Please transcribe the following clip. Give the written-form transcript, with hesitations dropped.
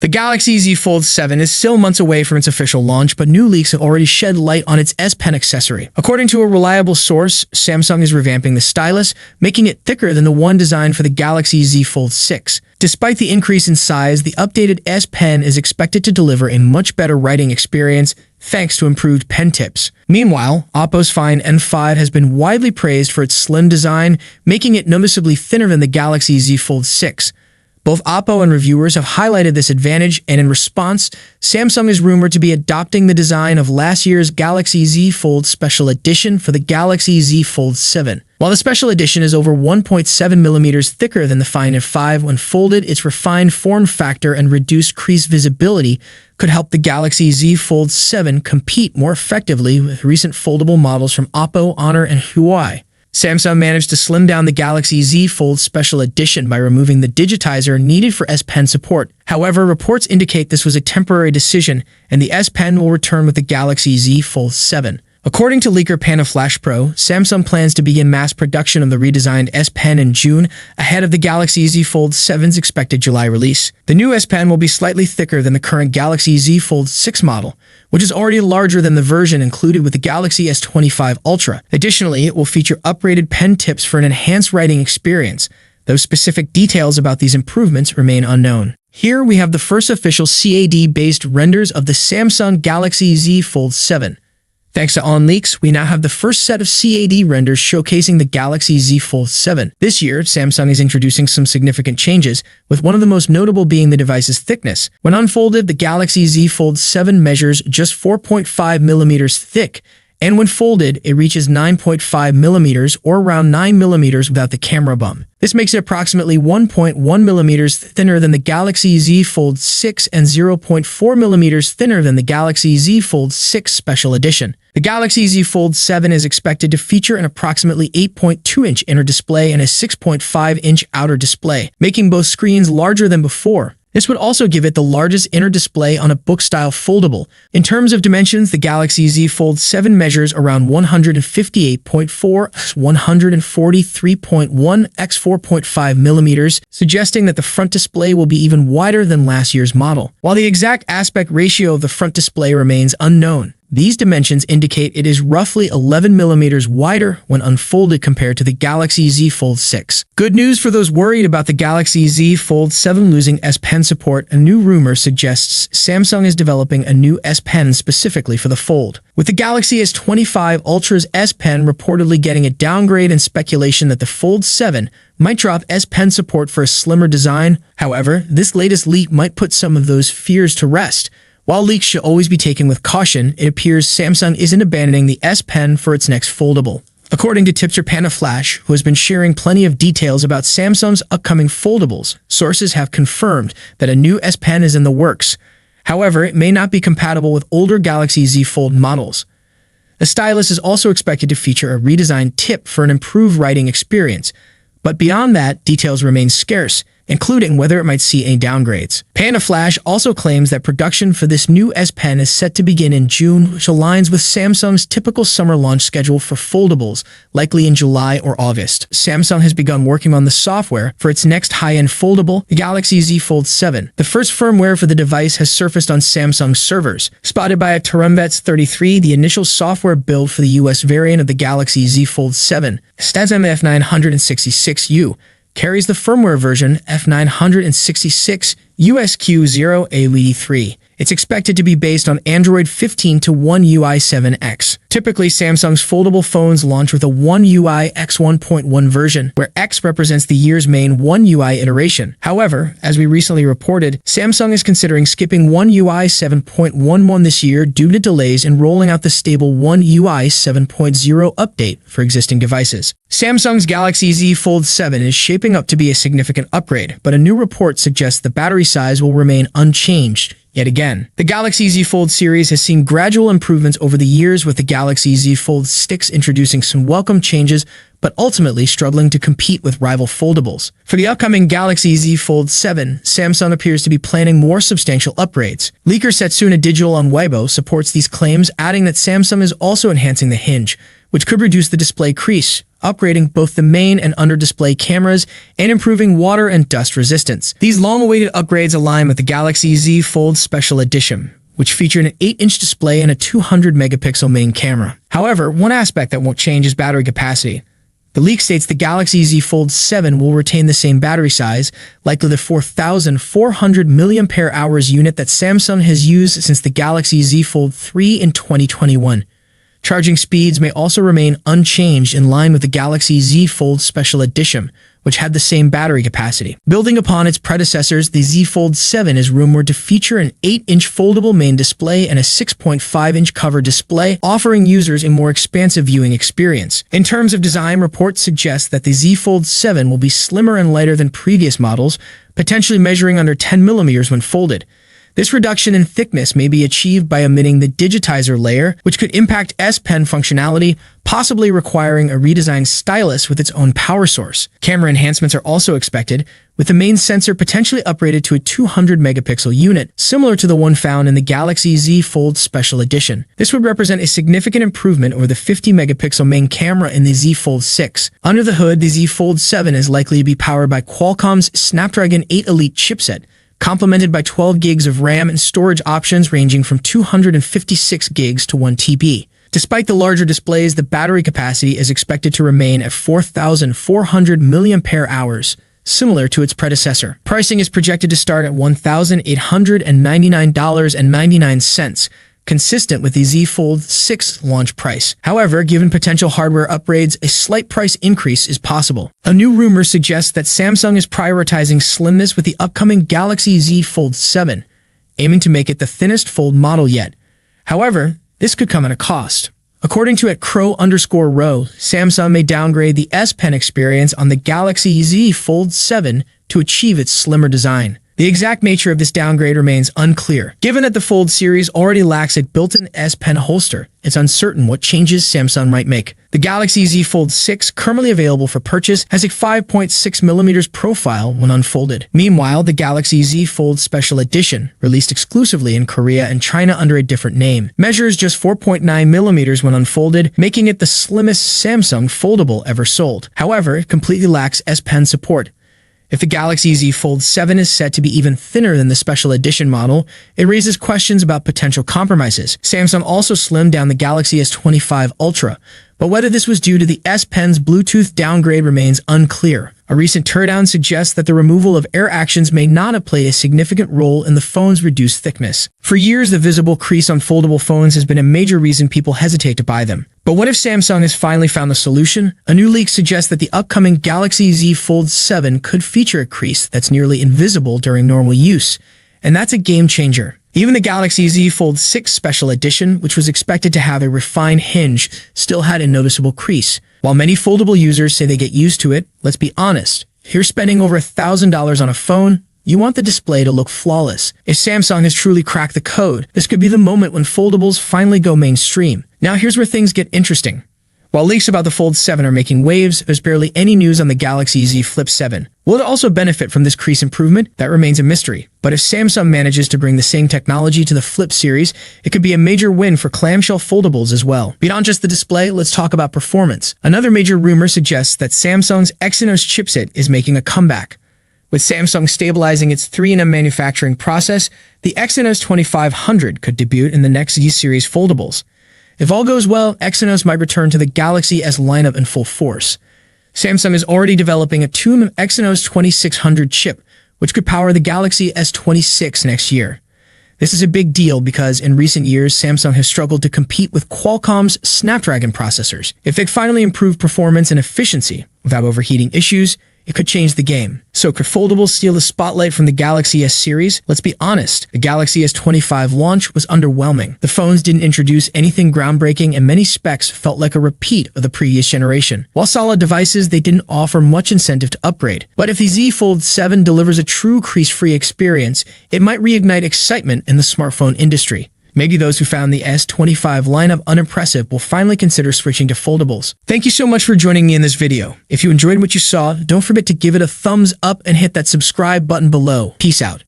The Galaxy Z Fold 7 is still months away from its official launch, but new leaks have already shed light on its S Pen accessory. According to a reliable source, Samsung is revamping the stylus, making it thicker than the one designed for the Galaxy Z Fold 6. Despite the increase in size, the updated S Pen is expected to deliver a much better writing experience thanks to improved pen tips. Meanwhile, Oppo's Find N5 has been widely praised for its slim design, making it noticeably thinner than the Galaxy Z Fold 6. Both Oppo and reviewers have highlighted this advantage, and in response, Samsung is rumored to be adopting the design of last year's Galaxy Z Fold Special Edition for the Galaxy Z Fold 7. While the Special Edition is over 1.7 millimeters thicker than the Find N5 when folded, its refined form factor and reduced crease visibility could help the Galaxy Z Fold 7 compete more effectively with recent foldable models from Oppo, Honor, and Huawei. Samsung managed to slim down the Galaxy Z Fold Special Edition by removing the digitizer needed for S Pen support. However, reports indicate this was a temporary decision, and the S Pen will return with the Galaxy Z Fold 7. According to leaker Panaflash Pro, Samsung plans to begin mass production of the redesigned S Pen in June, ahead of the Galaxy Z Fold 7's expected July release. The new S Pen will be slightly thicker than the current Galaxy Z Fold 6 model, which is already larger than the version included with the Galaxy S25 Ultra. Additionally, it will feature upgraded pen tips for an enhanced writing experience, though specific details about these improvements remain unknown. Here we have the first official CAD-based renders of the Samsung Galaxy Z Fold 7. Thanks to OnLeaks, we now have the first set of CAD renders showcasing the Galaxy Z Fold 7. This year, Samsung is introducing some significant changes, with one of the most notable being the device's thickness. When unfolded, the Galaxy Z Fold 7 measures just 4.5 millimeters thick, and when folded, it reaches 9.5 millimeters or around 9 millimeters without the camera bump. This makes it approximately 1.1 millimeters thinner than the Galaxy Z Fold 6 and 0.4 millimeters thinner than the Galaxy Z Fold 6 Special Edition. The Galaxy Z Fold 7 is expected to feature an approximately 8.2-inch inner display and a 6.5-inch outer display, making both screens larger than before. This would also give it the largest inner display on a book-style foldable. In terms of dimensions, the Galaxy Z Fold 7 measures around 158.4 x 143.1 x 4.5 millimeters, suggesting that the front display will be even wider than last year's model. While the exact aspect ratio of the front display remains unknown, these dimensions indicate it is roughly 11 millimeters wider when unfolded compared to the Galaxy Z Fold 6. Good news for those worried about the Galaxy Z Fold 7 losing S Pen support. A new rumor suggests Samsung is developing a new S Pen specifically for the Fold. With the Galaxy S25 Ultra's S Pen reportedly getting a downgrade and speculation that the Fold 7 might drop S Pen support for a slimmer design. However, this latest leak might put some of those fears to rest. While leaks should always be taken with caution, it appears Samsung isn't abandoning the S Pen for its next foldable. According to tipster Panaflash, who has been sharing plenty of details about Samsung's upcoming foldables, sources have confirmed that a new S Pen is in the works. However, it may not be compatible with older Galaxy Z Fold models. The stylus is also expected to feature a redesigned tip for an improved writing experience, but beyond that, details remain scarce, including whether it might see any downgrades. Panaflash also claims that production for this new S Pen is set to begin in June, which aligns with Samsung's typical summer launch schedule for foldables, likely in July or August. Samsung has begun working on the software for its next high-end foldable, the Galaxy Z Fold 7. The first firmware for the device has surfaced on Samsung's servers. Spotted by a Terumvets 33, the initial software build for the US variant of the Galaxy Z Fold 7, Snapdragon F966U, carries the firmware version F966 USQ0AWD3. It's expected to be based on Android 15 to One UI 7X. Typically, Samsung's foldable phones launch with a One UI X 1.1 version, where X represents the year's main One UI iteration. However, as we recently reported, Samsung is considering skipping One UI 7.11 this year due to delays in rolling out the stable One UI 7.0 update for existing devices. Samsung's Galaxy Z Fold 7 is shaping up to be a significant upgrade, but a new report suggests the battery size will remain unchanged. Yet again, the Galaxy Z Fold series has seen gradual improvements over the years, with the Galaxy Z Fold 6 introducing some welcome changes, but ultimately struggling to compete with rival foldables. For the upcoming Galaxy Z Fold 7, Samsung appears to be planning more substantial upgrades. Leaker Setsuna Digital on Weibo supports these claims, adding that Samsung is also enhancing the hinge, which could reduce the display crease, upgrading both the main and under-display cameras and improving water and dust resistance. These long-awaited upgrades align with the Galaxy Z Fold Special Edition, which featured an 8-inch display and a 200-megapixel main camera. However, one aspect that won't change is battery capacity. The leak states the Galaxy Z Fold 7 will retain the same battery size, likely the 4,400 mAh unit that Samsung has used since the Galaxy Z Fold 3 in 2021. Charging speeds may also remain unchanged in line with the Galaxy Z Fold Special Edition, which had the same battery capacity. Building upon its predecessors, the Z Fold 7 is rumored to feature an 8-inch foldable main display and a 6.5-inch cover display, offering users a more expansive viewing experience. In terms of design, reports suggest that the Z Fold 7 will be slimmer and lighter than previous models, potentially measuring under 10 millimeters when folded. This reduction in thickness may be achieved by omitting the digitizer layer, which could impact S Pen functionality, possibly requiring a redesigned stylus with its own power source. Camera enhancements are also expected, with the main sensor potentially upgraded to a 200-megapixel unit, similar to the one found in the Galaxy Z Fold Special Edition. This would represent a significant improvement over the 50-megapixel main camera in the Z Fold 6. Under the hood, the Z Fold 7 is likely to be powered by Qualcomm's Snapdragon 8 Elite chipset, complemented by 12 gigs of RAM and storage options ranging from 256 gigs to 1 TB. Despite the larger displays, the battery capacity is expected to remain at 4,400 mAh, similar to its predecessor. Pricing is projected to start at $1,899.99, consistent with the Z Fold 6 launch price. However, given potential hardware upgrades, a slight price increase is possible. A new rumor suggests that Samsung is prioritizing slimness with the upcoming Galaxy Z Fold 7, aiming to make it the thinnest fold model yet. However, this could come at a cost. According to @crow_row, Samsung may downgrade the S Pen experience on the Galaxy Z Fold 7 to achieve its slimmer design. The exact nature of this downgrade remains unclear. Given that the Fold series already lacks a built-in S Pen holster, it's uncertain what changes Samsung might make. The Galaxy Z Fold 6, currently available for purchase, has a 5.6mm profile when unfolded. Meanwhile, the Galaxy Z Fold Special Edition, released exclusively in Korea and China under a different name, measures just 4.9mm when unfolded, making it the slimmest Samsung foldable ever sold. However, it completely lacks S Pen support. If the Galaxy Z Fold 7 is set to be even thinner than the Special Edition model, it raises questions about potential compromises. Samsung also slimmed down the Galaxy S25 Ultra, but whether this was due to the S Pen's Bluetooth downgrade remains unclear. A recent teardown suggests that the removal of air actions may not have played a significant role in the phone's reduced thickness. For years, the visible crease on foldable phones has been a major reason people hesitate to buy them. But what if Samsung has finally found the solution? A new leak suggests that the upcoming Galaxy Z Fold 7 could feature a crease that's nearly invisible during normal use, and that's a game changer. Even the Galaxy Z Fold 6 Special Edition, which was expected to have a refined hinge, still had a noticeable crease. While many foldable users say they get used to it, let's be honest. If you're spending over $1,000 on a phone, you want the display to look flawless. If Samsung has truly cracked the code, this could be the moment when foldables finally go mainstream. Now here's where things get interesting. While leaks about the Fold 7 are making waves, there's barely any news on the Galaxy Z Flip 7. Will it also benefit from this crease improvement? That remains a mystery. But if Samsung manages to bring the same technology to the Flip series, it could be a major win for clamshell foldables as well. Beyond just the display, let's talk about performance. Another major rumor suggests that Samsung's Exynos chipset is making a comeback. With Samsung stabilizing its 3nm manufacturing process, the Exynos 2500 could debut in the next Z series foldables. If all goes well, Exynos might return to the Galaxy S lineup in full force. Samsung is already developing a 2nm Exynos 2600 chip, which could power the Galaxy S26 next year. This is a big deal because in recent years, Samsung has struggled to compete with Qualcomm's Snapdragon processors. If they finally improve performance and efficiency without overheating issues, it could change the game. So could foldables steal the spotlight from the Galaxy S series? Let's be honest, the Galaxy S25 launch was underwhelming. The phones didn't introduce anything groundbreaking and many specs felt like a repeat of the previous generation. While solid devices, they didn't offer much incentive to upgrade. But if the Z Fold 7 delivers a true crease-free experience, it might reignite excitement in the smartphone industry. Maybe those who found the S25 lineup unimpressive will finally consider switching to foldables. Thank you so much for joining me in this video. If you enjoyed what you saw, don't forget to give it a thumbs up and hit that subscribe button below. Peace out.